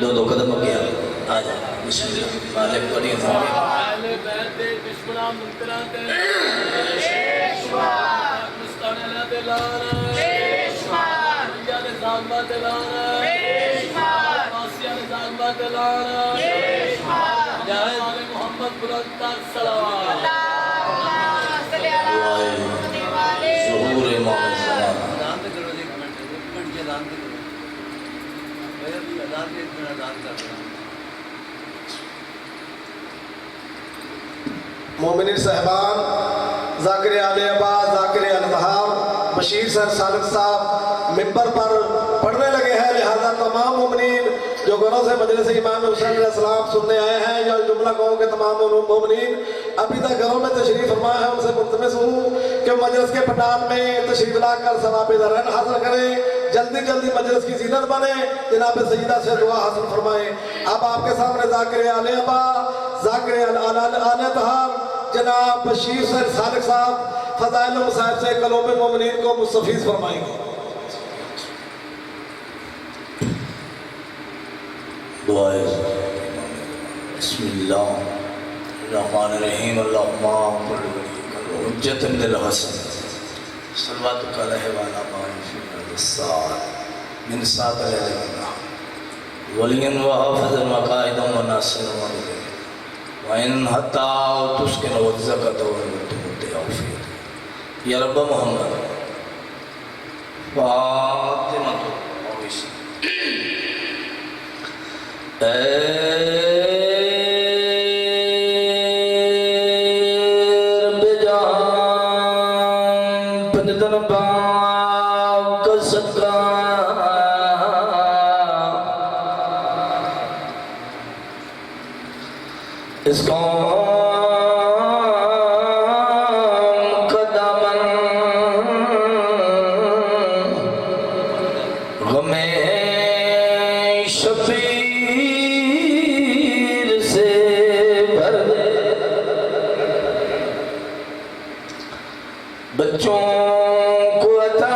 दो दो कदम अगे आ जा बिस्मिल्लाह मालिक बड़ी अहले बैत दे दुश्मनां मुनकरां ते पेशवार मुस्ताना दे लाना पेशवार या दे जालमा दे लाना पेशवार वासिया दे जालमा दे लाना पेशवार या आले मोहम्मद बुलंद सलावत अल्लाह सल्ली अला ज़हूर इमाम ज़मान दान तो करो एक मिनट के दान तो करो मेरे दान के इतना दान कर रहा मोमिनीन साहबान ज़ाकिर आले अब्बास ज़ाकिर अल-ज़हार बशीर सर सालिक साहब मिंबर पर पढ़ने लगे हैं, लिहाजा तमाम मोमिनीन जो घरों से मजलिस इमाम हुसैन अलैहिस्सलाम सुनने आए हैं या जुमला गाँव के तमाम मोमिनीन अभी तक घरों में तशरीफ़ फरमा है, उनसे मुल्तमस हूँ कि मजलिस के पंडाल में तशरीफ़ लाकर सवाब दरन हासिल करें, जल्दी जल्दी मजलिस की जीनत बने, जनाब सईदा से दुआ हासिल फरमाएं। अब आपके सामने ज़ाकिर आले अब्बास ज़ाकिर अल-ज़हार जनाब बशीर सर सालिक साहब फ़ज़ाइल मसाइब से कलोब मोमिनीन को मुस्तफ़ीज़ फरमाएंगे। दुआए बिस्मिल्लाहिर्रहमानिर्रहीम अल्लाहुम्मा हुज्जत बिल हसन सल्लल्लाहु अलैहि व सल्लम मिन सात वलियन व हाफ़िज़न व काइदन व नासिरन व इन हत्ता तुस्किन व ज़कत व तुमतियाफियत या रब मोहम्मद फातिमा तो ओइसी रब जान पंजतन बाव का सदका इसको कदमन गमे शबीर से भर दे, बच्चों को अता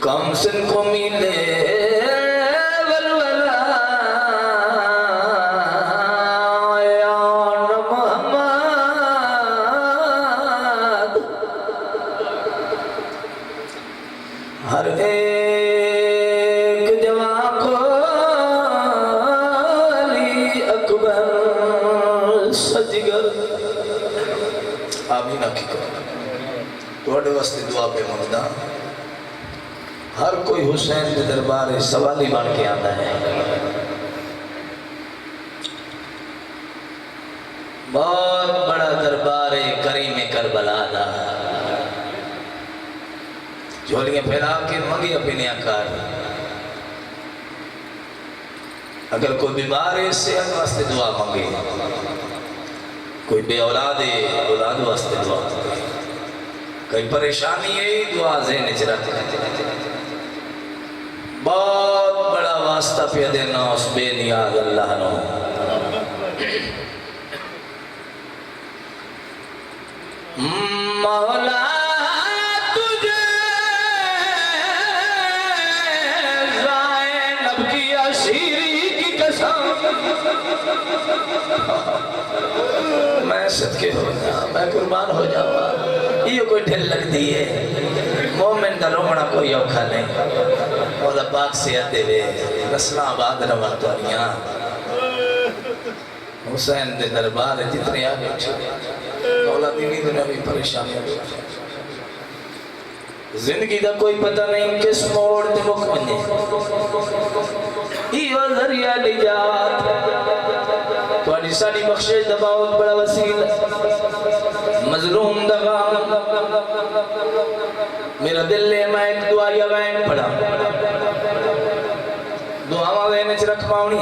कम सिन को मिले वलवला या मोहम्मद हर एक जवान को अली अकबर सजगर आमीन आखिर थोड़े वास्ते दुआ पे मंगदा हर कोई हुसैन के दरबार सवाली बन के आता है। बहुत बड़ा दरबार है करीम करबला दा, झोलियां फैला के मंगी अपने आकार। अगर कोई बीमार है सेहत वास्ते दुआ मांगे, कोई बे औलाद है औलाद वास्ते दुआ मांगे, कोई परेशानी है दुआ ज़हन च रख। बहुत बड़ा वास्ता पे देना उस बेनियाज अल्लाह नो। मौला तुझे ज़ैनब की अशीरी की कसम, मैं सदके हो जा, मैं कुर्बान हो जाऊंगा। ये कोई ढिल लगती है, मोमिन का रोमना कोई औखा नहीं। मौला पाक से आते वे नस्लां आबाद रवन तोरियां हुसैन दे दरबार जितने आ बैठे मौला दीनी दुनिया भी परेशानी जिंदगी का कोई पता नहीं किस मोड़ ते मुक वने। यो जरिया निजात थोड़ी साडी बख्शिश दा बहुत बड़ा वसीला मजलूम दा मेरा दिल ले मैं एक दुआ या वैन पढ़ा दुआवा वैन च रख पाउनी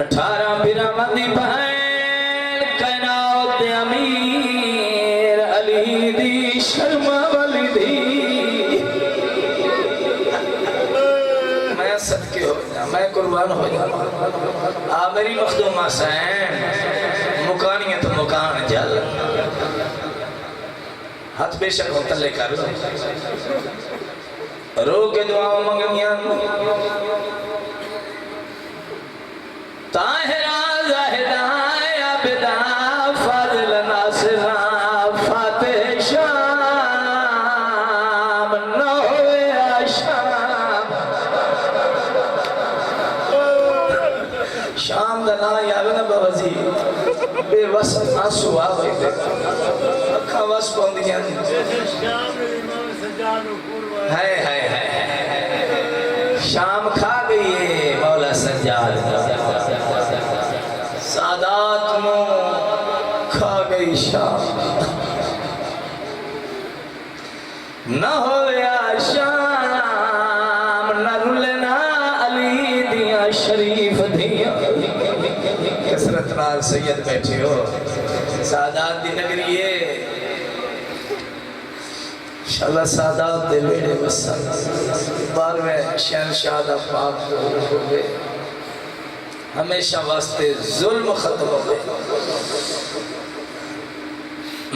18 बिरामदी बहन कैनात अमीर अली दी शर्मा वाली दी मैं सदके हो जा मैं कुर्बान हो जा आ मेरी मखदूमा सैन मुकानिया तो मुकान जल हाथ बेशक हो तले कर रो के दुआ मंगिया ताहिरा ज़ाहिदा आबिदा फाज़िल नासिरा फातिह शाम न होवे आशाम शाम दा ना यावे ना बाबा बेवस आंसू आवे अखा वस पौंदियां हाय हाय हाय शाम खा गई है मौला सज्जाद सादात नो खा गई शाम न होया शाम न रुलना अली दिया शरीफ दिया कसरत नाल सैयद बैठे हो सादात दी नगरी है शाला सादात दे वेड़े वसन 12वें शहंशाह दा पाक हो गए हमेशा वास्ते जुल्म खत्म हो गए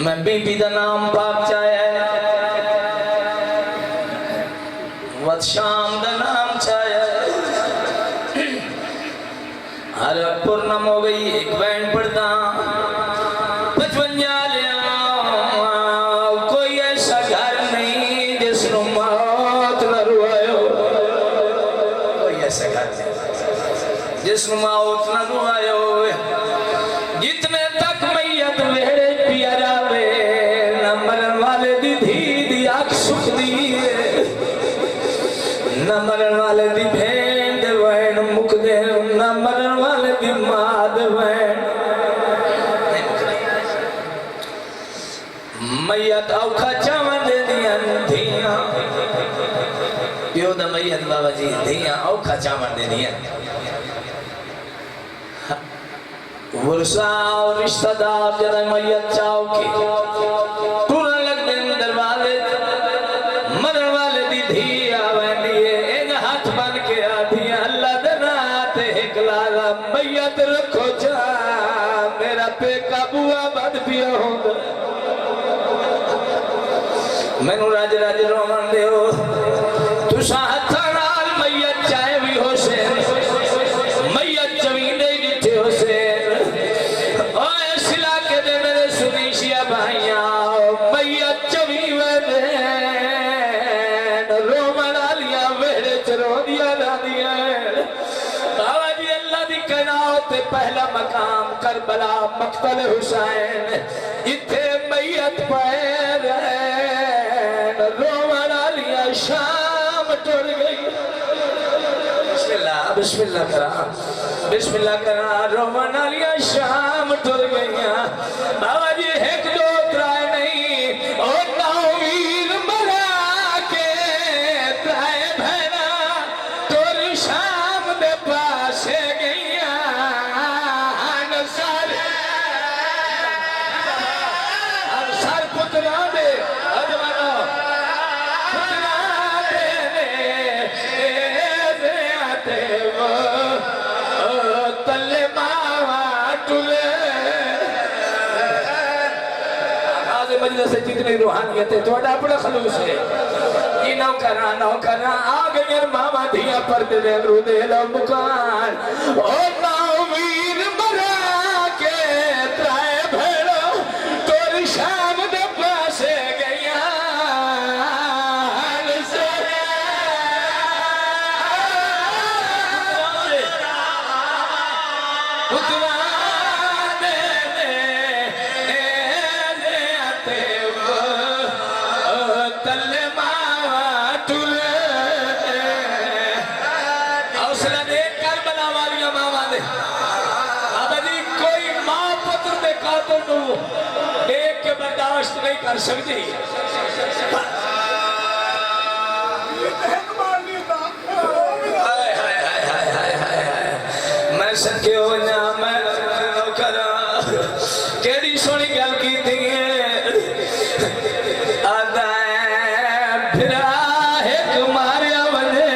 मैं बीबी दा नाम पाक चाहे वत शाम दा नाम चाहे हर पूर्णम हो गई एक बैंड पढ़ता 55 लिया कोई ऐसा घर नहीं जिसनु मौत न रुआयो कोई ऐसा घर नहीं जिसनु मौत न रुआयो जितने तक मैयत वेड़े पियरा वे न मरन वाले दी धी दी आँख सुख दी न मरन वाले दी भेड़ दे वैन मुक दे न मरन वाले दी माँ दे वैन मैयत औखा चावन दे दिया धिया प्यो दा मैयत बाबा जी धिया औखा चावन दे दिया वर्षा और रिश्तेदार जरा मैयत चाव के टूरन लग दे दरवाजे मरन वाले दी धिया वैंदिए इन हाथ बन के आधिया अल्लाह दे नात हिकलाला मैयत रखो जा मेरा पे काबूआ बद पिया होगा मैनू राज राज रोमन देओ तुसा हथा नाल मैयत चाहे भी हो से मैयत चवींदे जिथे हो से ओए सिला के दे मेरे सुनीशिया भाइयां मैयत चवी वेदे रोमन आलिया वेड़े च रोदिया दादियां बाबा जी अल्लाह दी कैनात ते पहला मकाम करबला मक्तल हुसैन इथे मैयत पैर शाम टुर गई बिस्मिल्लाह करा रोमन आलिया शाम टुर गईया बाबा जी एक दो त्राए नहीं और नौवीर मरा के त्राए भैना टुर शाम दे पासे गईया सर पुतना दे अजमानो से जितनी रूहानियत है थोड़ा अपना खलूस है ये नौकरा आ गए मामा धिया पर दे दे लो मुकान ओ नौवीर मरा के त्राए भेड़ो तोर शाम दे पासे गया देख के बर्दाश्त बर्दाश्त नहीं कर सकती हाय हाय हाय हाय हाय हाय हाय मैं सके हो ना मैं करा केड़ी सोनी गल की थी आदा फिरा एक मारिया वने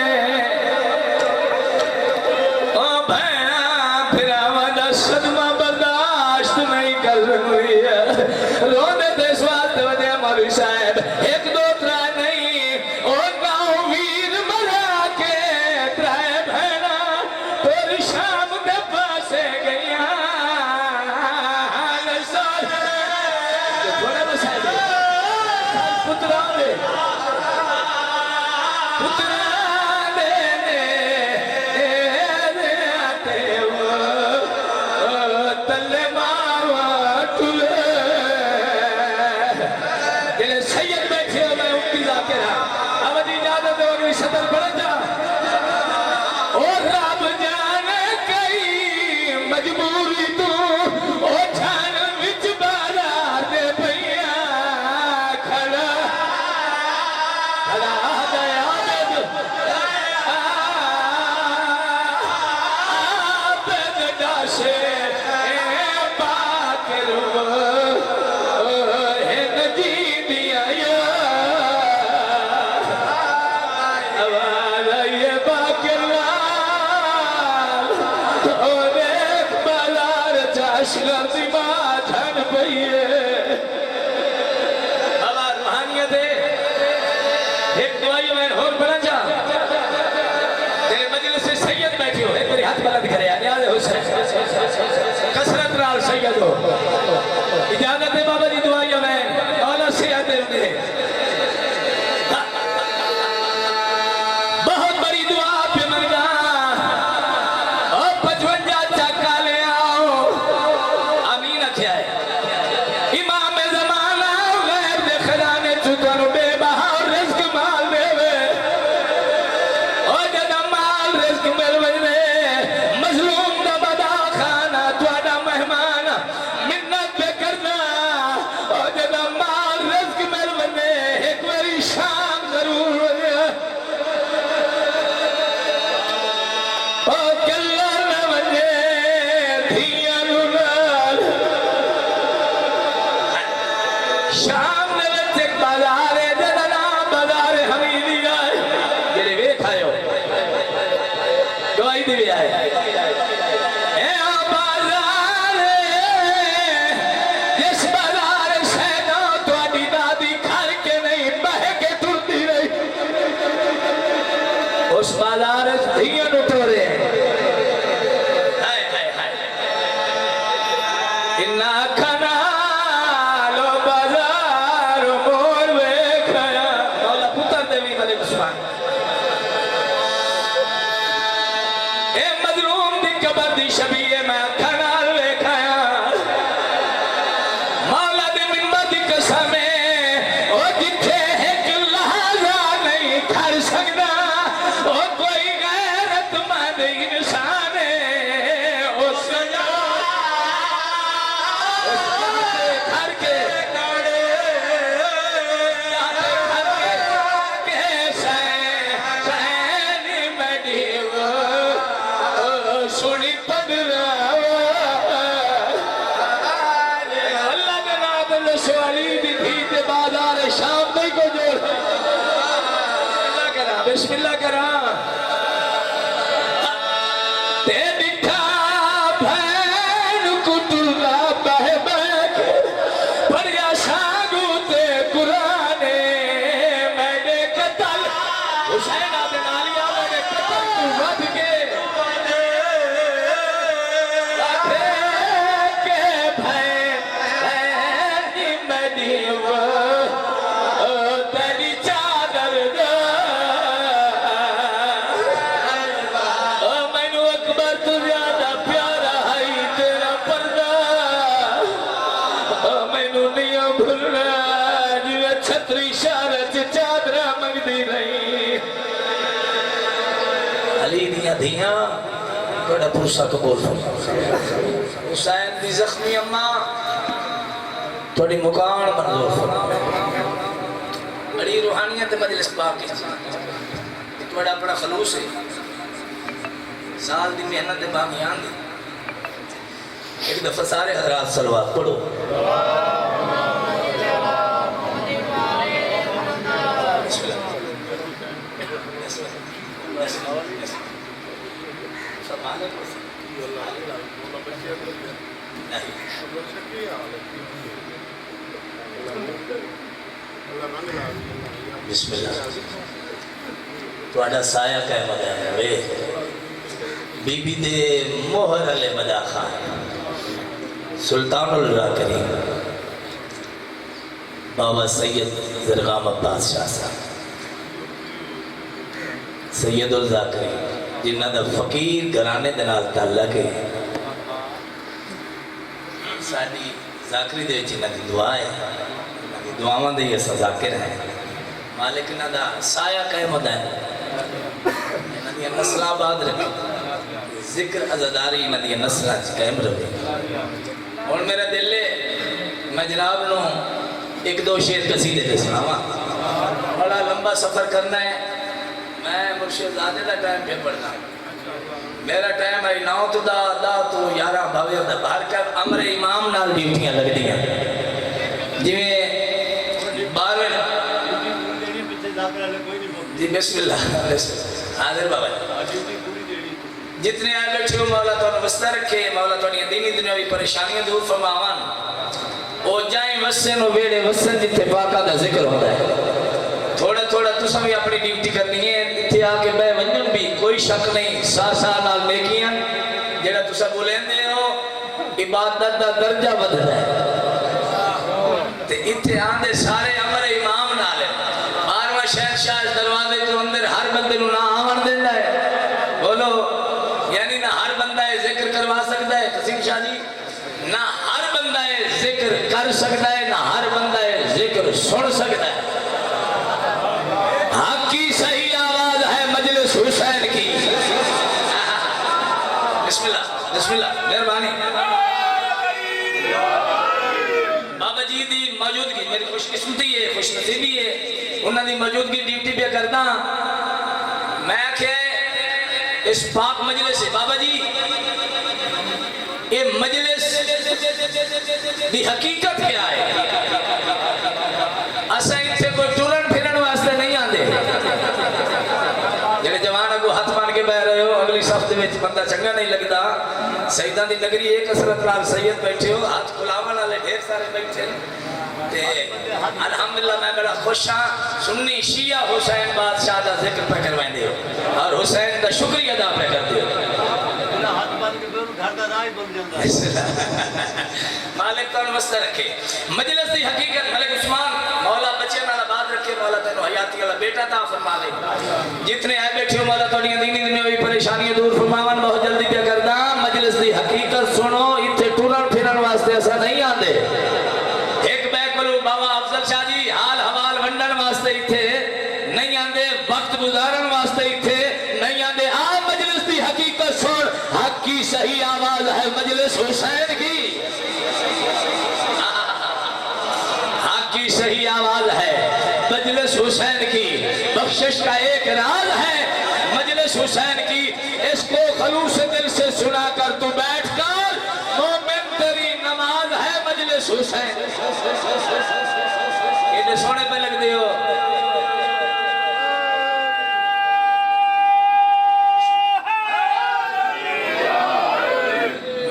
ओ भैया फिरा वादा सदमा बर्दाश्त नहीं कर रही है रोने दे स्वाद वने मौलवी साहब एक दो त्रा नहीं ओ गाँव वीर मरा के त्राए भैया तोरी शाम दे पासे गया पुत्राने पुत्राने आते वो तल्ले मावा टुले जिले सैयद बैठे हो मैं उनकी जाकेरा अब इजाजत हो गई सदर बढ़ जा और रब जाने कई मजबूरी तू ओ जान विच बाजार दे भैया खड़ा खड़ा गया आबद दाशे बाकरो है नजी दिया आवाज ये बाकरलाल और एक बाजार चाशला दिमा धन भैया आवाज रूहानियत है एक दुआई में और बना जा तेरे मजलिस से सैयद बैठे हो एक मेरे हाथ बुलंद करे यार याद हुसैन कसरत नाल सैयद हो इजाजत है बाबा जी दुआई में औला से आते होंगे बहुत बड़ी दुआ पे मंगा और 55 चक्का ले आओ आमीन क्या है इमाम ज़माना गैर दे खजाने चुतर बेबहा रिज़्क माल देवे ओ जदा माल रिज़्क मिलवे मज़लूम दा बदा खाना तुहाडा मेहमान मिन्नत पे करना ओ जदा माल रिज़्क मिलवे एक बारी शाम जरूर ओ कल्ला न वजे धिया नु नाल शाम दे विच एक बाजार है जदा नाम बाजार हमीदी दा जेड़े वेख आयो दवाई दी भी आए ए आ बाजार जिस बाजार सैना तुहाडी दादी खड़ के नहीं बह के टुरदी रही उस बाजार धिया नु टोरे हाय हाय हाय इन्ना खाना लो बाजार मोर वेखया मौला पुत्र देवी मलिक उस्मान ए मजलूम दी कबर दी शबीए मैं खाना वेखया मौला दे मिंबर दी कसम ओ जिथे एक लहजा नहीं खड़ सकदा ओ कोई गैरतमंद इंसान उस घर के सुनी पदरा अल्लाह के नाम लशवाली दी थी ते बाजार शाम नहीं को जोड़ अल्लाह करा बिस्मिल्लाह करा ते दिखा भैन कुतुला बह बह परिया सागू ते कुराने मैंने कतल हुसैन आदे नालिया मैंने कतल तू वध के तेरी चादर मैनू अकबर तू ज्यादा प्यारा है तेरा पर्दा मैनू नहीं भूलना जिवे छतरी शहर चादर मंगदी नहीं अली दिया धिया बड़ा पुरसा कबूल हुसैन दी जख्मी अम्मा थोड़ी मुकाम मंजूर फरमावे बड़ी रूहानियत मजलिस पाक की थोड़ा अपना खलूस है साल की मेहनत है बामियान दी एक दफा सारे हजरात सलवात पढ़ो बिस्मिल्लाह तुहाडा साया कै मदान वे बीबी दे मोहर अले मदा खान सुल्तानुल राकरी बाबा सैयद जरगाम अब्बास शाह साहब सैयदुल जाकरी जिन्हां दा फकीर घराने दे नाल ताल्लुक है साडी जाकरी दे विच इन्हां दी दुआ है इन्हां दी दुआवां दे असां जाकिर हैं मालिक इन्हां दा साया कायम है इन्हां दी नस्लां आबाद रखे जिक्र अज़ादारी इन्हां दी नस्लां च कायम रहे हुण मेरा दिल है मैं जनाब नूं एक दो शेर कसीदे दे सुनावां बड़ा लंबा सफर करना है मैं मुर्शिदादे का टाइम पे पढ़ना मेरा टाइम है 9 तो 10 तो 11 भावे दा बाहर का अमर इमाम नाल ड्यूटियां लगदियां जिवें 12 जी बिस्मिल्लाह हाजिर बाबा जितने आ बैठे हो मौला तो वस्ता रखे मौला तो दीनी दुनियावी परेशानियां दूर फरमावन ओ जाए वसे नो वेड़े वसन जिथे पाका दा जिक्र होता है थोड़ा थोड़ा तुसा भी अपनी ड्यूटी करनी है इत्थे आके बह वंजन भी कोई शक नहीं सा नाल नेकियां जेड़ा तुसा बोलेंदे हो इबादत दा दर्जा बढ़दा है ते इत्थे आंदे सारे अमर इमाम नाल 12वां शहंशाह इस दरवाजे तो अंदर हर बंदे नु ना आवन देंदा है बोलो यानी ना हर बंदा ये जिक्र करवा सकता है कसीम शाह जी ना हर बंदा ये जिक्र कर सकता है ना हर बंदा ये जिक्र सुन सकता है हक की सही आवाज है मजलिस हुसैन की बिस्मिल्लाह बिस्मिल्लाह मेहरबानी बाबा जी दी मौजूदगी मेरी खुशकिस्मती है खुशनसीबी है उन्होंने मौजूदगी ड्यूटी पे करता मैं आखे इस पाक मजलिस से बाबा जी ये मजलिस दी हकीकत क्या है असा इत्थे कोई टुरन फिरन वास्ते नहीं आंदे जेड़े जवान अगो हाथ मान के बह रहे हो अगली सफ दे विच बंदा चंगा नहीं लगता सईदा दी नगरी एक कसरत नाल सैयद बैठे हो हाथ खुलावन वाले ढेर सारे बैठे ते अल्हम्दुलिल्लाह मैं बड़ा खुश हां सुन्नी शिया हुसैन बादशाह दा जिक्र पे करवांदे हो और हुसैन दा शुक्रिया अदा पे करदे हो हाथ बांध के घर दा राह बन जांदा है मालिक कौन मस्त रखे मजलिस दी हकीकत मलिक उस्मान मौला बच्चे नाल बात रखे मौला तेन हयाती वाला बेटा ता फरमावे जितने है बैठे हो मौला तोड़ी दीनी दुनियावी परेशानियां दूर फरमावन बहुत जल्दी क्या करदा मजलिस दी हकीकत सुनो इत्थे टुरन फिरन वास्ते असा नहीं आंदे एक बैक बोलो बाबा अफजल शाह जी हाल हवाल वंडन वास्ते इत्थे नहीं आंदे वक्त गुजारन वास्ते इत्थे नहीं आंदे आ मजलिस दी हकीकत सुन हक की सही आवाज है मजलिस हुसैन की हक की सही आवाज है मजलिस हुसैन की बख्शिश का एक राज है मजलिस हुसैन की इसको खलूस दिल से सुना कर तू बैठ कर मोमिन तेरी नमाज है मजलिस हुसैन ये सोने पे लगते हो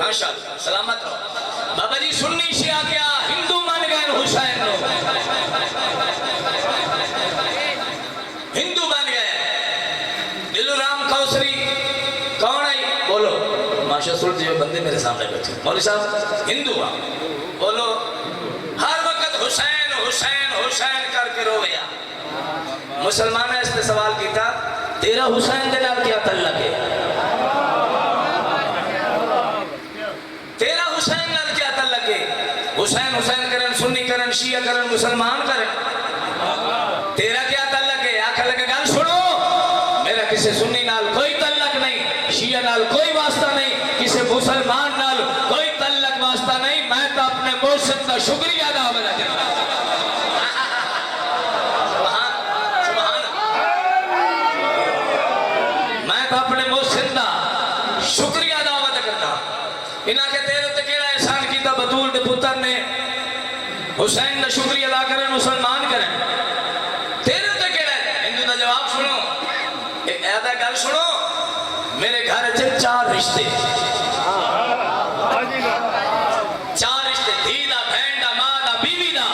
माशाअल्लाह सलामत रहो बाबा जी सुन्नी शिया क्या हिंदू मान गए हुसैन नो हिंदू बन गए दिलराम कौसरी कौन है बोलो माशाअल्लाह जी बंदे मेरे सामने बैठे मौलवी साहब हिंदू आ बोलो हर वक्त हुसैन हुसैन हुसैन करके रो गया मुसलमान ने इससे सवाल किया तेरा हुसैन के नाल क्या तल्लक है तेरा हुसैन नाल क्या तल्लक है हुसैन हुसैन करन सुन्नी करन शिया करन मुसलमान करन तेरा क्या तल्लक है आखा लगे गल सुनो मेरा किसी सुन्नी नाल कोई तल्लक नहीं शिया नाल कोई वास्ता नहीं किसी मुसलमान नाल कोई तल्लक वास्ता नहीं मैं तो अपने मुर्शिद का शुक्रिया अदा हुसैन का शुक्रिया अदा करें मुसलमान करें तेरे तो केड़ा हिंदू का जवाब सुनो ऐसा गल सुनो मेरे घर च 4 रिश्ते धी दा बहन दा मां दा बीवी दा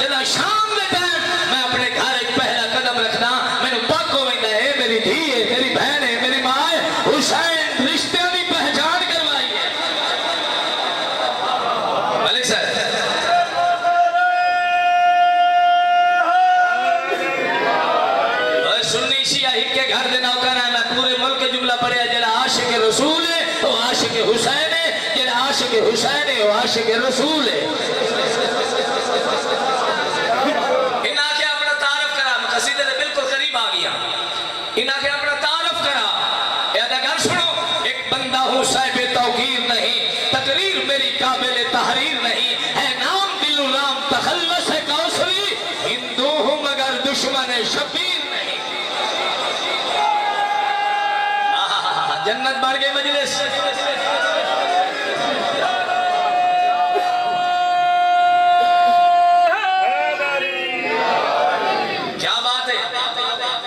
जदा शाम दे टाइम मैं अपने घर पहला कदम रखना मैंने पक हो वैंदा है मेरी धी है मेरी बहन है मेरी मां है हुसैन रिश्ते की पहचान करवाई है मलिक साहब सुन्नी शिया हिक के घर दे नौकर है मैं पूरे मुल्क के जुमला पढ़िया जेड़ा आशिक रसूल है वो आशिक हुसैन है जेड़ा आशिक हुसैन है वो आशिक रसूल है इना के अपना तारफ करा कसीदे दे बिल्कुल करीब आ गया इना के अपना तारफ करा यादा गल सुनो एक बंदा हूं साहिब तौकीर नहीं तकरीर मेरी काबिल तहरीर नहीं है नाम दिलु राम तखल्लुस है कौसरी हिंदू हूं मगर दुश्मन शबीर जन्नत बढ़ गई मजलिस क्या बात है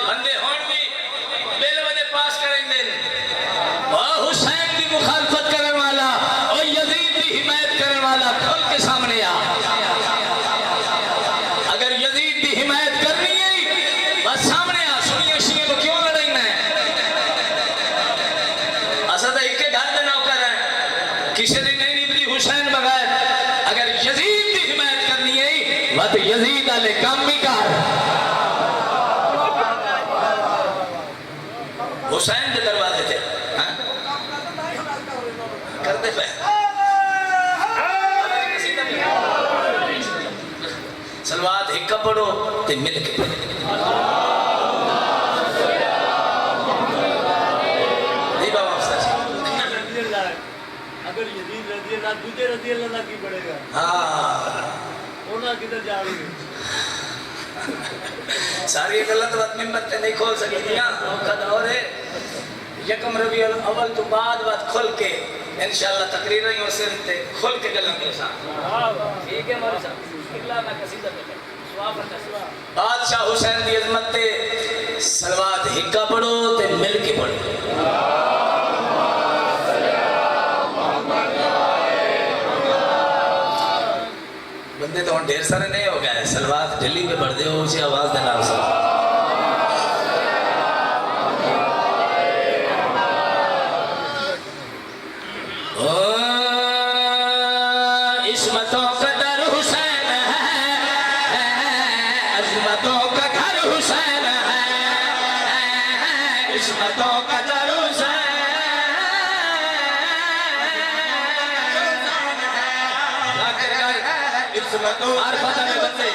बंदे होन भी बिल वजह पास करेंगे हुसैन की मुखालफत करने वाला और यजीद की हिमायत करने वाला खुल के सामने आ अगर यजीद की हिमायत करनी है बस सामने आ सुनिए शिये को क्यों लड़ाई है असद एक के घर में नौकर है किसी दिन नहीं निभती हुसैन बगैर अगर यजीद की हिमायत करनी है मत यजीद वाले काम भी कर हुसैन के दरवाजे थे हाँ? करते पे सलवात हिक्का पढ़ो ते मिल के पढ़ो अगर यजीद रजी अल्लाह दूसरे रजी अल्लाह का की पड़ेगा हाँ ओना किधर जाओगे सारी गलत बात मिम्बर पे नहीं खोल सकेगी ना मौका दौर है यकम रबीउल अव्वल तो बाद बात खुल के इंशाल्लाह तकरीर ही हो सकते खुल के गलम के साथ ठीक है हमारे साथ अगला मैं कसीदा पे बादशाह हुसैन की अजमत ते सलवात हिक्का पढ़ो ते मिल के पढ़ो बंदे तो ढेर सारे नहीं हो गए सलवात दिल्ली पे पढ़ दे उसी आवाज देना इस्मतों का दर हुसैन है अजमतों का घर हुसैन है इस्मतों का दर हर पता में बंदे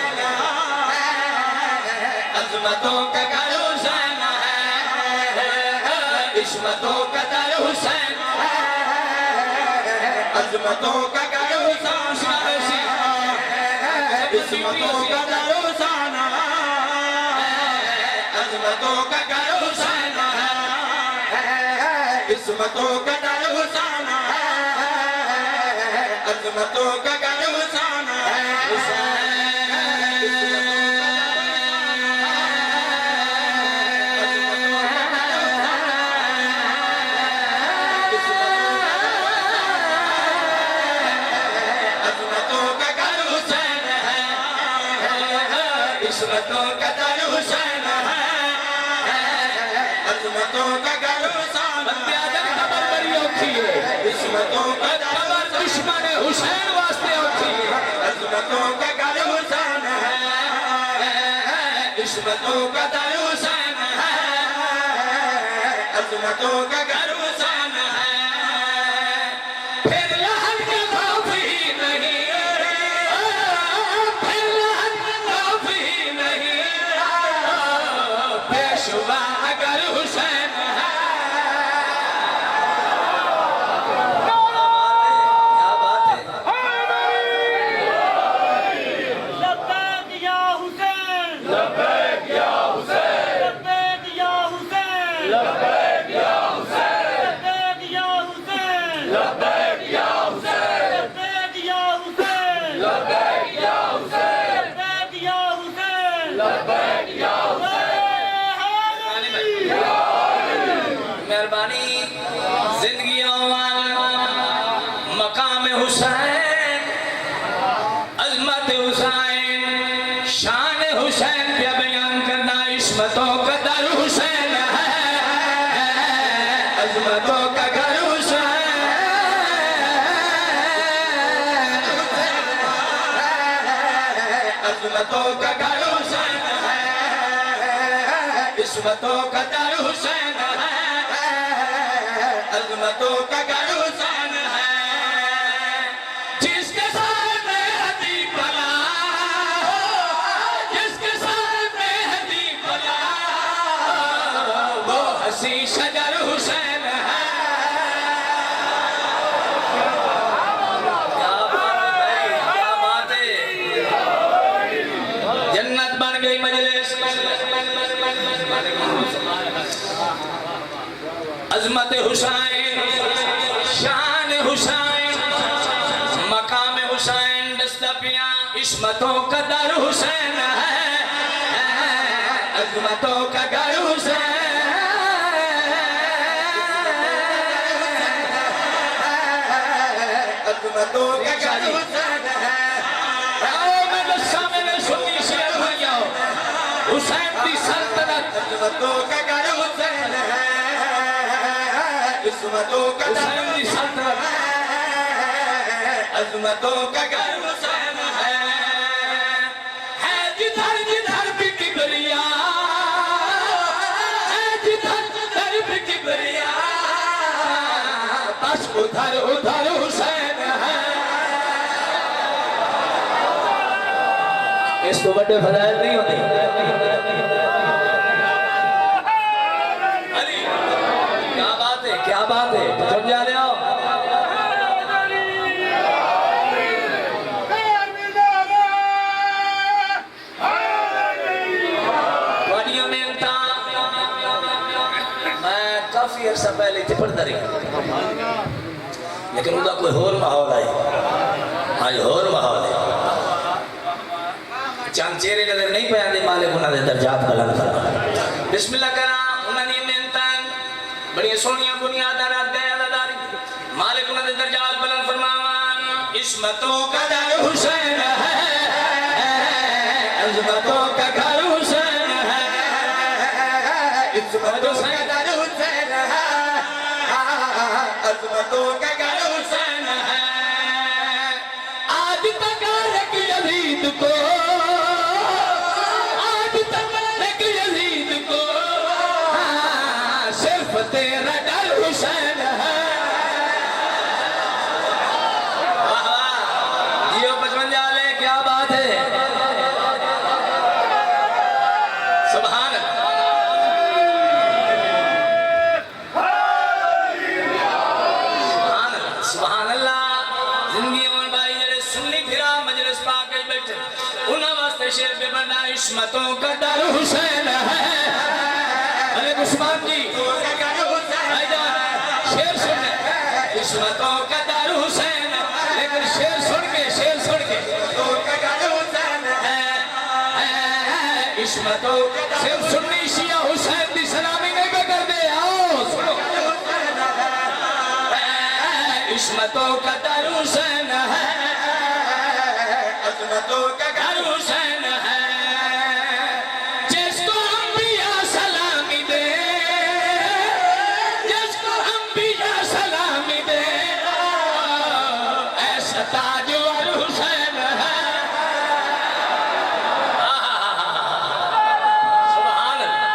अजमतों का घर हुसैन है इस्मतों का दर हुसैन है अजमतों का घर हुसैन इस्मतों का दर हुसैन है अजमतों का घर हुसैन है इस्मतों का दर हुसैन है अजमतों का घर हुसैन इस्मतों का दर हुसैन है अजमतों का घर हुसैन बंदियादन खबर बड़ी औखी है इस्मतों का खबर दुश्मन हुसैन वास्ते औखी है अजमतों का घर हुसैन है इस्मतों का दर हुसैन है अजमतों का घर हुसैन है फिर लहर का खौफ ही नहीं पेशवा अगर हुसैन है क्या बात है लब्बैक या हुसैन लब्बैक या हुसैन लब्बैक या हुसैन लब्बैक या हुसैन अजमतों का घर हुसैन है, इस्मतों का दर हुसैन है, अजमतों का घर हुसैन है। जिसके सामने हदी भला, जिसके सामने हदी भला, वो हसी शजर हुसैन है। क्या बात है भाई, क्या बात है। जन्नत बन गई मजलिस, अजमत हुसैन, शान हुसैन, मकाम हुसैन, दस्तपिया इस्मतों का दर हुसैन है, अजमतों का घर हुसैन, अजमतों का घर हुसैन है। हुसैन की सल्तनत, अजमतों का घर हुसैन है, इस्मतों का घर की सल्तनत, अजमतों का घर हुसैन है। जिधर जिधर भी किबरिया, है जिधर जिधर भी किबरिया, बस उधर उधर हुसैन है। इस तो बड़े फजाइल नहीं होते। अली क्या बात है, क्या बात है, समझा रहे हो। मैं काफी अर्सा पहले इतने पढ़ता रही, लेकिन उनका कोई होर माहौल है, आज होर माहौल है। चंद चेहरे नजर नहीं पे आते, मालिक उन्होंने दर्जात बुलंद फरमा। बिस्मिल्लाह करा उन्होंने मेहनतां बड़ी सोनिया बुनियादां अदादारी, मालिक उन्होंने दर्जात बुलंद फरमावन। इस्मतों का दर हुसैन है, अजमतों का घर हुसैन है, इस्मतों का दर हुसैन है, अजमतों का घर हुसैन है। आज तक रख यजीद को, तेरा डर हुसैन है। जियो 55 वाले, क्या बात है, सुभान सुभान अल्लाह। जिंदगी में भाई जरे सुन्नी फिरा मजलिस पाक के बैठे, उन्हां वास्ते शेर पे बना इस्मतों का डर हुसैन है। अरे उस्मान जी शेर सुनने, इस्मतों का दर हुसैन, लेकिन शेर सुन के इस्मतों का दर हुसैन है, इस्मतों सिर्फ सुन्नी शिया हुसैन की सलामी नहीं कर दे। आओ सुनो, इस्मतों का दर हुसैन है, अजमतों का घर हुसैन है। जिसको अंबिया सलामी दे, जिसको अंबिया सलामी दे, ऐसा ताजवर हुसैन है। सुभान अल्लाह।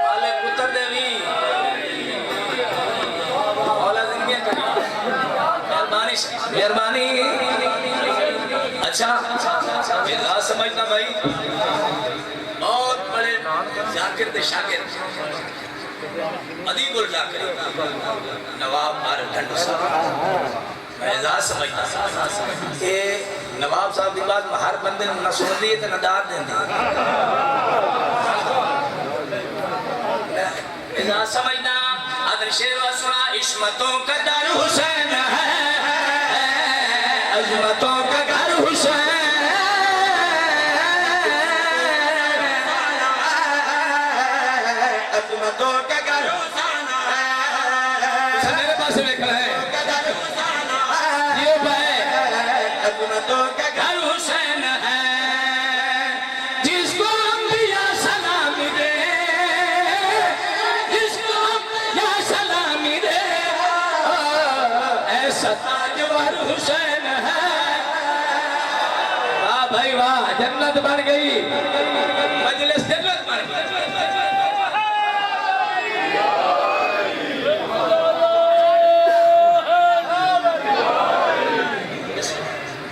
वाले पुत्र देवी मेहरबानी। अच्छा मेरा समझना भाई, बहुत बड़े जाकिर थे शाकिर, अदीबुल जाकिर नवाब मार ढंडू साहब, मैं एजाज समझता ये नवाब साहब की बात हर बंदे ने न सुन दी तो न दाद देंदी, एजाज समझना। अदर शेर व सुना, इस्मतों का दर हुसैन है, अजमतों का घर हुसैन, अजमतों का घर हुसैन है। मेरे पास देख रहे हैं ये भाई, अजमतों का घर हुसैन है। जिसको अंबिया सलामी दे, जिसको अंबिया सलामी दे, ऐसा ताजवर हुसैन है। जन्नत बन गई, मजलिस जन्नत बन गई।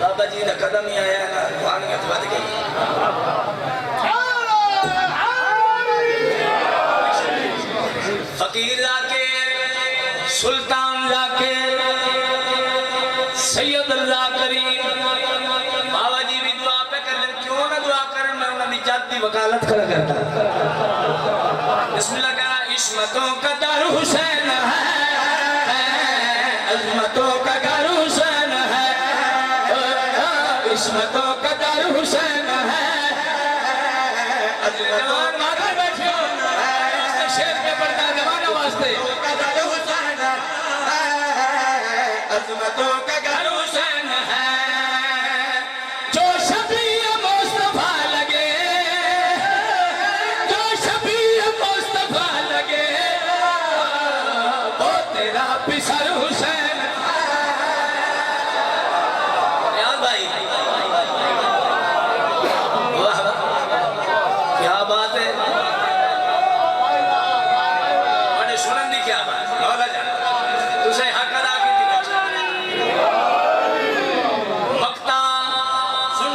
बाबा जी का कदम ही आया ना, वानियत बच गई। फकीर जाके, सुल्तान जाके, सैयद अल्लाह करीम, बाबा जी भी दुआ पे कर, क्यों ना दुआ कर, मैं उन्होंने जाती वकालत कर करता। बिस्मिल्लाह का इस्मतों का दर हुसैन है, अजमतों का घर हुसैन है, इस्मतों का दर हुसैन है, जवान माता बैठे हो, शेर के पड़ता जवाना वास्ते, अजमतों का घर हुसैन है, जो शबीह मुस्तफा लगे, जो शबीह मुस्तफा लगे, वो तेरा पिसर हुसैन। यार भाई वाह, क्या बात है, मैंने सुनन दी क्या बात, मौला जान तुझे हक अदा की थी मक्ता सुन,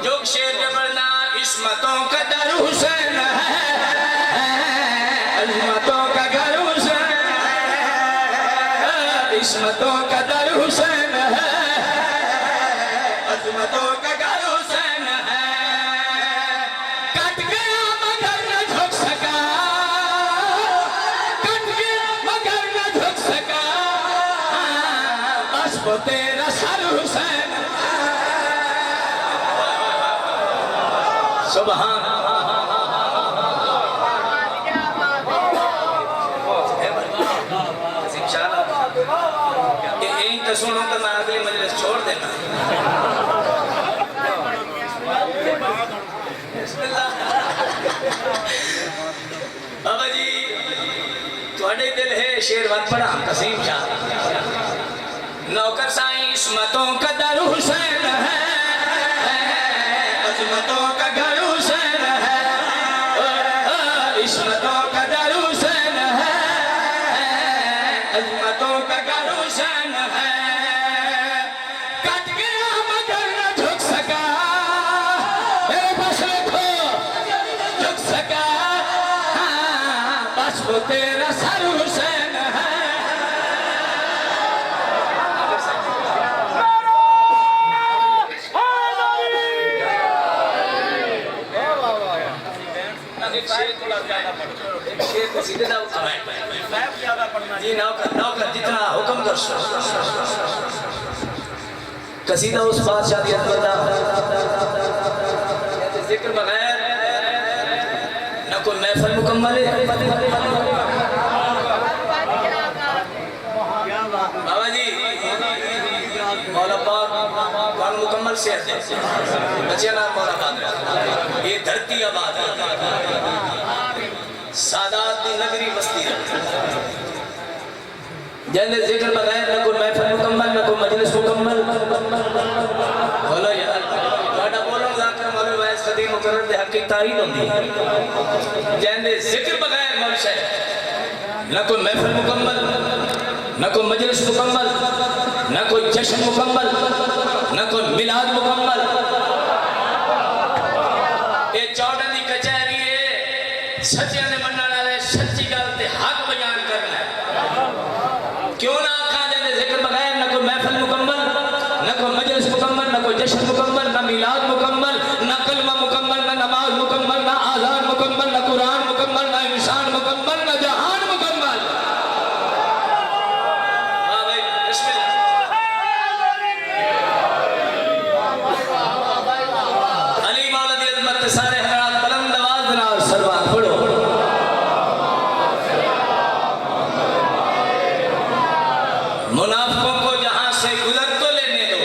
जो शेर के बढ़ना इस्मतों का दर हुसैन है, अजमतों का घर हुसैन है, इस्मतों का दर हुसैन है, अजमतों का घर हुसैन है, कट गया मगर न झुक सका, कट गया मगर न झुक सका, बस वो तेरा सर हुसैन। सुभान यही तो सुनो तो मैं अगली मजलिस छोड़ देना। बाबा जी थोड़े दिल है शेर मत पढ़ा कसीम शाह, नौकर साईं इस्मतों का दर हुसैन है, अजमतों का घर हुसैन है, इस्मतों का दर हुसैन है, अजमतों का घर हुसैन है, कट गया मगर न झुक सका, मेरे पास रखो झुक सका, बस वो तेरा सर हुसैन है। एक शेर थोड़ा ज्यादा पढ़ो, एक शेर को सीधे ना उठाएं, ज्यादा पढ़ना जी, नौकर जितना हुक्म कर सो। कसीदा उस बादशाह की बता, जिक्र बगैर न कोई महफिल मुकम्मल है। बाबा जी मौला पाक मुकम्मल सेहत दे, बच्चे नाम मौला पाक, ये धरती आबाद है, सादात दी नगरी बस्ती है, जैसे जिक्र बगैर न कोई महफिल मुकम्मल, न कोई मजलिस मुकम्मल। बोलो यार, बाटा बोलो जाकर मौलवी वैस कदीम मुकर्रर दे हक की तारीफ होती है, जैसे जिक्र बगैर मौलवी न कोई महफिल मुकम्मल, न कोई मजलिस मुकम्मल, न कोई जश्न मुकम्मल, न कोई मिलाद मुकम्मल। ये चौड़ा दी कचहरी है, सच्चे ने मनने वाले सच्ची गल ते हक बयान करना है। क्यों ना आखा जाए जिक्र बगैर न कोई महफिल मुकम्मल, न कोई मजलिस मुकम्मल, न कोई जश्न मुकम्मल, न मिलाद मुकम्मल, न कलमा मुकम्मल, न नमाज मुकम्मल, न आज़ान मुकम्मल, न कुरान मुकम्मल, न इंसान मुकम्मल, न जहान मुकम्मल। हाँ भाई बिस्मिल्लाह। अली मौला दी अज़मत सारे हज़रात बुलंद आवाज़ नाल सलवात पढ़ो। मुनाफिकों को जहां से गुजर तो लेने दो,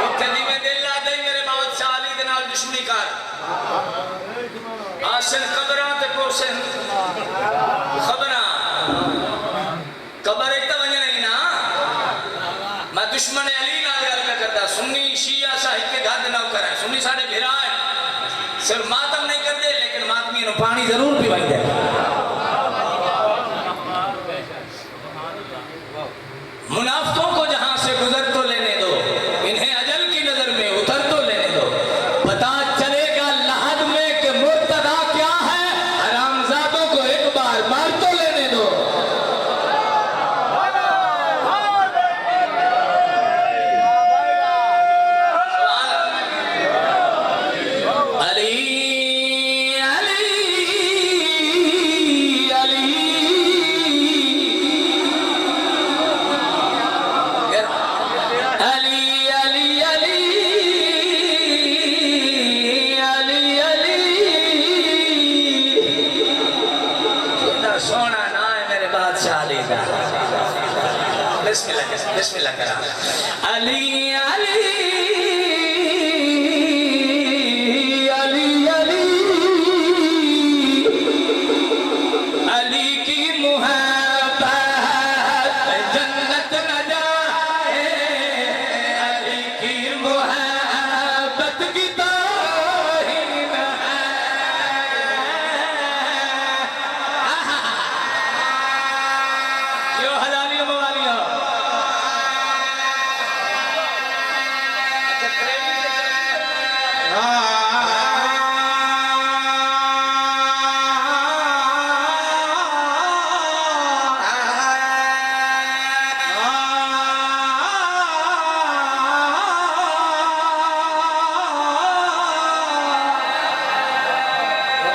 इतनी में दिल ला दे मेरे बादशाह अली दे नाल दुश्मनी कर, आसन कबरां ते पोसन खबरां, कबर एक तो वजह नहीं ना, मैं दुश्मन अली नाल गल करता सुन्नी शिया साहिब के गद नौकर है सुन्नी साढ़े भिरा है सिर्फ मातम नहीं करते लेकिन मातमी नु पानी जरूर पिवाइंदे मुनाफिकों को जहां से गुजर तो लेने दो इन्हें अजल की नजर में उतर तो लेने दो पता चलेगा लहद में कि मुर्तदा क्या है हरामजादों को एक बार मार तो लेने दो अली अली अली सोना ना है मेरे बादशाह अली का बिस्मिल्लाह करा अली अली अली अली अली की मुहब्बत जन्नत न जाए अली की मुहब्बत की तौहीन है यो हलालियों मवालियों अच्छा प्रेमी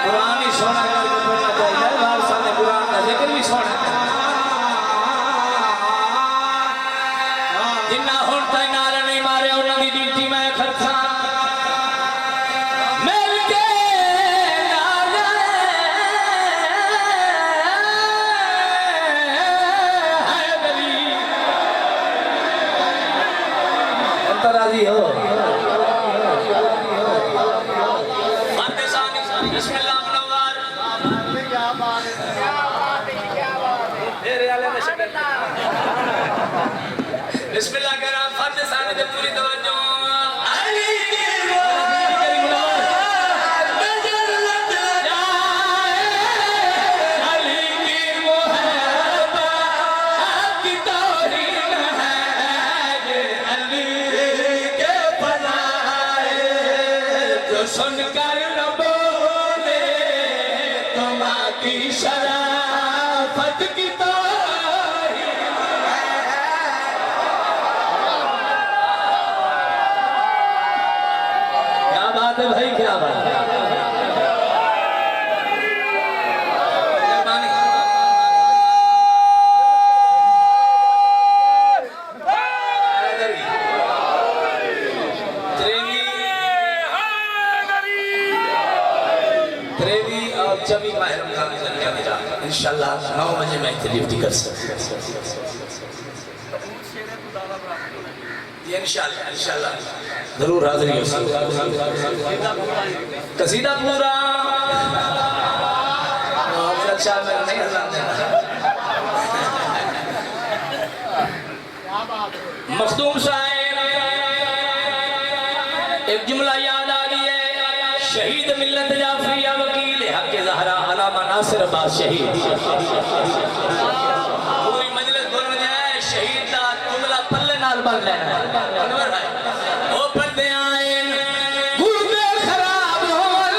कुरान ही सोना करके पढ़ना चाहिए वारसा ने कुरान का जिक्र भी सोना जिन्ना हुण ताईं नारे नहीं मारे उन्हां दी ड्यूटी मैं खर्चा मिल के नारे है गली अंतराजी हो बिस्मिल्लाह मुनव्वर मेरे आले में शक्ल बिस्मिल्लाह करा फर्ज साने दे पूरी तवज्जो अली की जन्नत जाए अली की मुहब्बत की तौहीन है ये अली के फज़ाइल जो सुनकर न बोले तुम्हारी शराफत की तौहीन क्या बात है भाई क्या बात है मेहरबानी त्रेवी और चवी माह रमजान इंशाल्लाह 9 बजे मैं ड्यूटी कर सकता ये इंशाल्लाह जरूर हाजिरी हो कसीदा पूरा अफजल शाह में नहीं अजान देना मखदूम साहब एक जुमला याद आ गई है शहीद मिल्लत जाफरिया वकील हक ज़हरा अलामा नासिर अब्बास शहीद पूरी मजलिस बोल जाए शहीद दा जुमला पल्ले नाल बन लेना है अनवर भाई ओ पढ़दे आए गुर्दे खराब होवन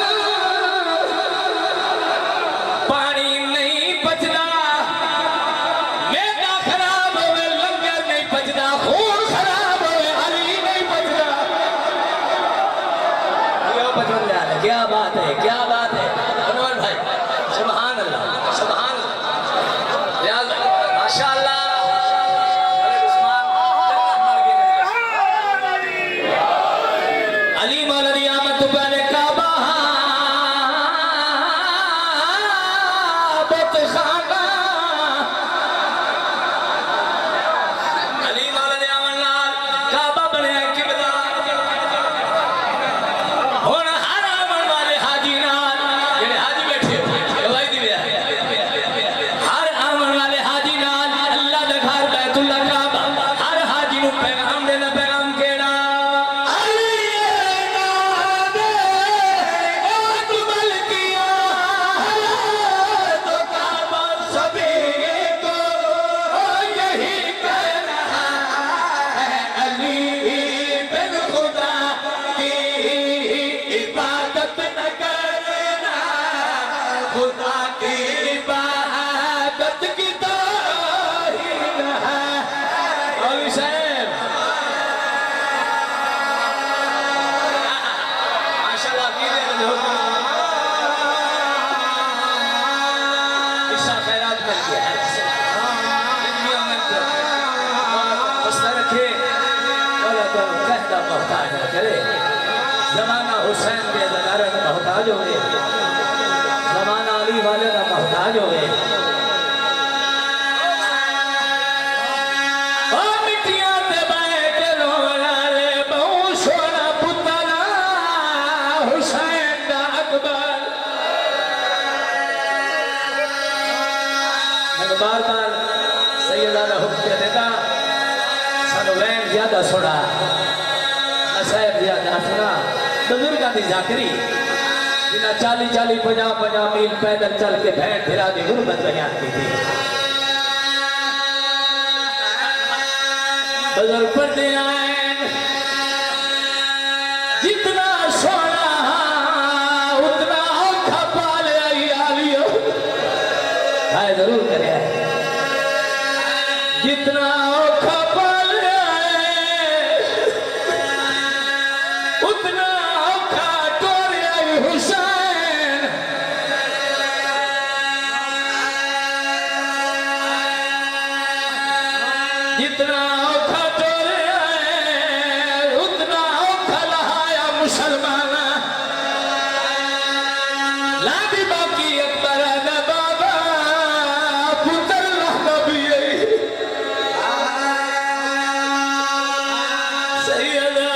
पानी नहीं बचदा मेदा खराब होवे लंगर नहीं बचदा खून खराब होवे अली नहीं बचदा यो बचन जा रहा क्या बात है अनवर भाई सुभान अल्लाह रियाज भाई माशाअल्लाह अली मौलवी आमद पहले काबा बतखाना अली मौलवी आमद नाल काबा बनया किबला हुण हर आवन वाले हाजी नाल खुदा की इबादत की तौहीन है। मौलवी साहब माशाल्लाह कीजिए लोग इसका खैरात कर दिया है रखे कहता मोहताज न करे। जमाना हुसैन के अदारे का मोहताज हो गए, जमाना अली वाले का मोहताज हो गए। मिट्टियां ते बैठ रोले बहु सोना पुतना हुसैन दा अकबर। मैंने बार बार सैयदा ने हुक्म देता वैन ज्यादा सुना साहब ज्यादा सुना। बुजुर्गों की जाकरी जिन्हें 40-50 मील पैदल चल के भैन फिरा की गुरबत बयान की थी। बुजुर्ग पढ़ते आए जितना सोना उतना औखा पाल आलियो है जरूर करे। जितना औखा जितना औखा टोरे उतना औखा लहाया मुसलमान। लादी बाकी अकबर न बाबा पुत्र नबी सैयदा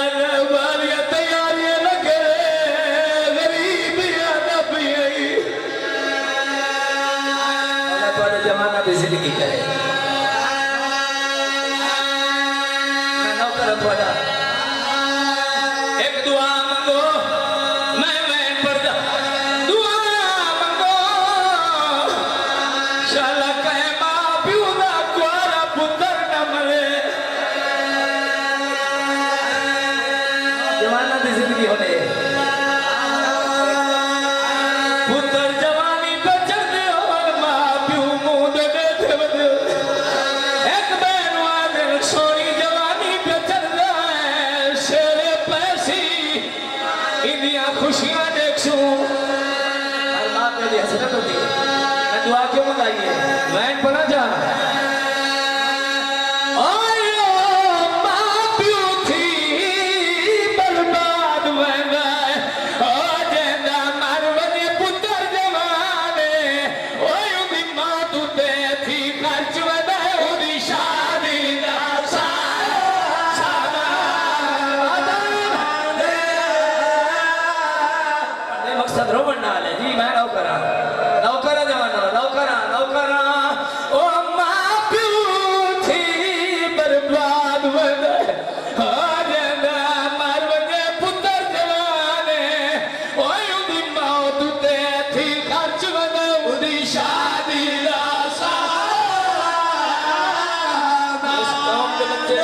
वालिया तैयारी न करे गरीब नबी। अल्लाह तुम्हारे जमाना में जिंदगी करे। एक दुआ मंगो मैं पढ़ता दुआ मंगो शाला कहे मां प्यू दा कुआरा पुत्र न मरे। जवाना की जिंदगी होने पुत्र जवानी पे चढ़ते और मां प्यू मुंह दे थे बदे। एक बहन वाले सोनी जवानी पे खुशियां देखूं बाप मेरी हसरत होती है। मैं दुआ क्यों मंगाइए वैन पढ़ा जा बर्बाद पुत्र जवाने मां तू थी खर्च वधी शादी मकसद रोमन नाल है जी। मैं नौकरा जवाना नौकरा ओ मां प्यू थी बर्बाद मर वने पुत्र जवाने ओदी मौत ते थी खर्च वने उदी शादी दा इस कौम के बच्चे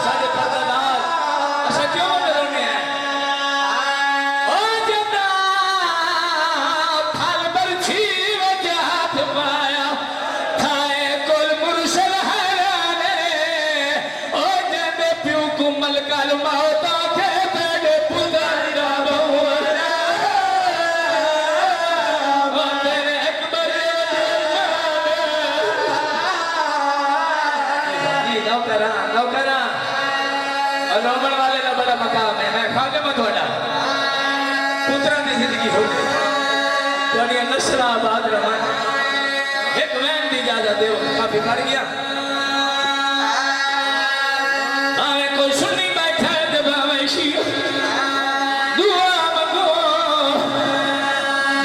सारे पतादार अच्छा क्यों डरने हैं। रोमन वाले का बड़ा मकाम है। मैं खादिम थोड़ा पुत्रा की जिंदगी हो थोड़ी नस्ल आबाद रवन। एक वैन की इजाजत दो काफी पड़ गया आवे कोई सुनी बैठा है जब आवे दुआ मंगो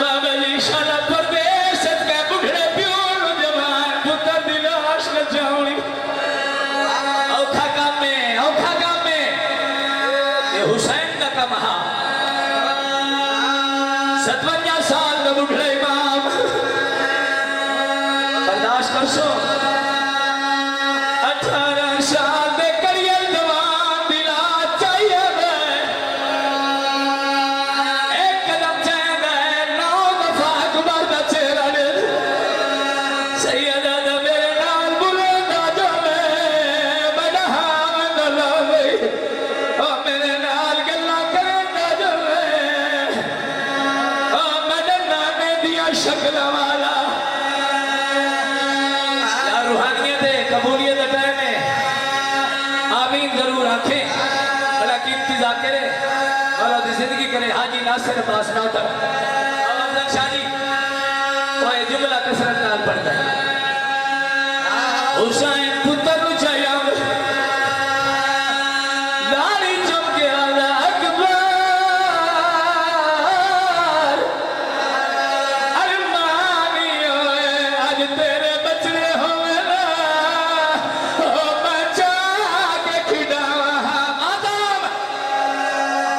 बाबा जी शाला परदेश के बुढ़े प्योर जवान पुत्र दी लाश न जाऊनी। औखा काम में हुसैन का कहा 57 साल में बुढ़े इमाम बर्दाश्त कर सो नासिर पास नाटक अफजल शाह जी वो ये जुमला कसरत नाल पढ़ता है हुसैन पुत्र जया लाली चमके आला अकबर अरमानी होए आज तेरे बचड़े होए ना ओ बचा के खिडावा मातम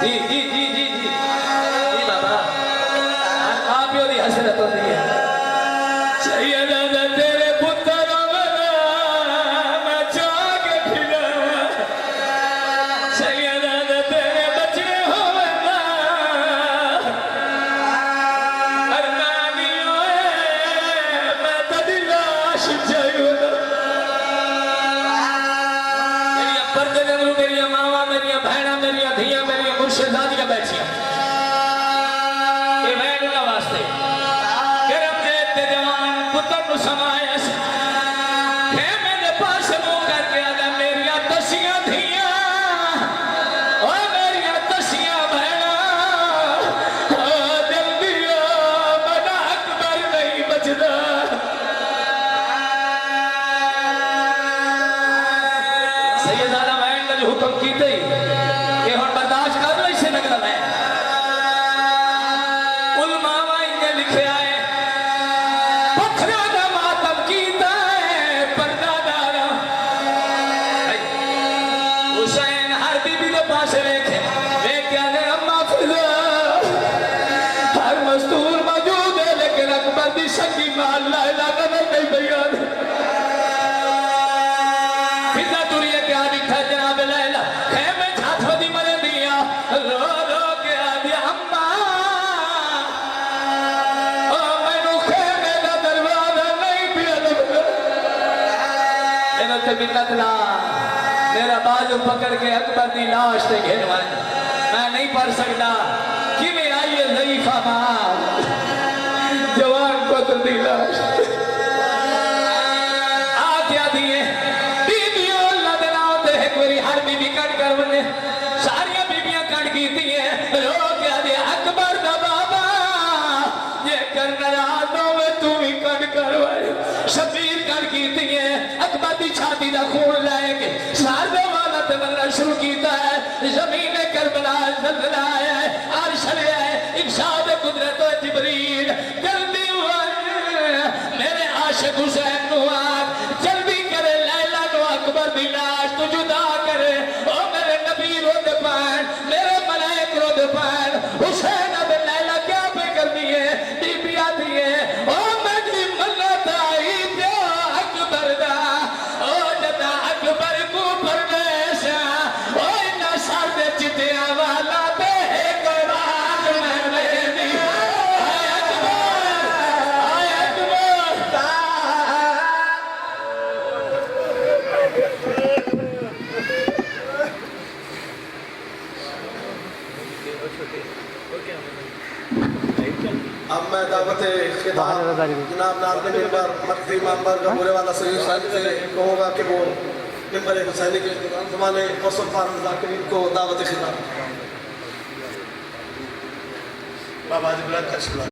जी जी जी जी जी जी बाबा आप यो दी हसरत होती है सैयदा तेरे पुत्र होए ना मैं जाके खिडावा सैयदा तेरे बचड़े होए ना अरमानी होए मैं तेरी लाश जायूंगा मेरिया पर्दे दे अंदर मेरिया मावा मेरिया बहना मेरिया धिया मेरिया मुर्शिदादियां बैठियां ये मैं उनका वास्ते गरम रेत ते जवान पुत्र नु समाया खेमे दे पास मुंह करके आगा मेरिया दसियां धिया ओ मेरिया दसियां बहना ओ दिल दिया बड़ा अकबर नहीं बचदा सैयदाना वैन का जो हुक्म कीते ये हुन बर्दाश्त कर लो इसे लगदा मैं उलमावा इने लिखया है पत्थरा दा मातम कीता है पर्दादारा हुसैन हर बीबी दे पास देखे क्या ने अम्मा फिजा हर मस्तूर मौजूद है लेकिन अकबर दी संगी माल ला ला नजर नहीं बयान फिजा तुरिया क्या दिखा जनाब लैला खेमे छाछो दी मरे दिया रो रो के आ दिया अम्मा ओ मैनू खेमे दा दरवाजा नहीं पिया लगदा मेरा ते मिन्नत ला मेरा बाजू पकड़ के अकबर दी लाश ते घेरवाए मैं नहीं पढ़ सकता किवें आई है ज़ईफा मां जवान पुत्र दी लाश आ क्या दिए बीबियों अल्लाह दे नाम ते एक बारी हर बीबी कट कर बने सारियां बीबियां कट कीती है रो क्या दे अकबर दा बाबा ये कर नाराज होवे तू भी कट करवाए शबीर कट कीती है अकबर दी छाती दा खून लेके सार दे वाला ते बनना शुरू कीता है जमीन करबला जलजला आया है अर्श आया है इरशाद कुदरत व जिब्रील जल्दी मेरे आशिक हुसैन नु आग जल्दी करे लैला नु अकबर दी लाश तू जुदा करे ओ मेरे नबी रोद पान मेरे मलाइक रोद पान हुसैन अब लैला क्या पे करनी है बीबिया दिए ओ मेरी मन्नत आई जो अकबर दा ओ जदा अकबर को परदेसा ओ इना सर दे चितिया वाला ते करार मैं मेरी आय अकबर अब मैं दावत खिताब जनाब नाज़िम मेंबर मर्कज़ी मेंबर गफूर वाला सईद साहब से कहूँगा कि वो मेंबर हुसैनी के ज़माने मौसम फारूक ज़ाकिरीन को दावत खिताब बाबा जी बुलंद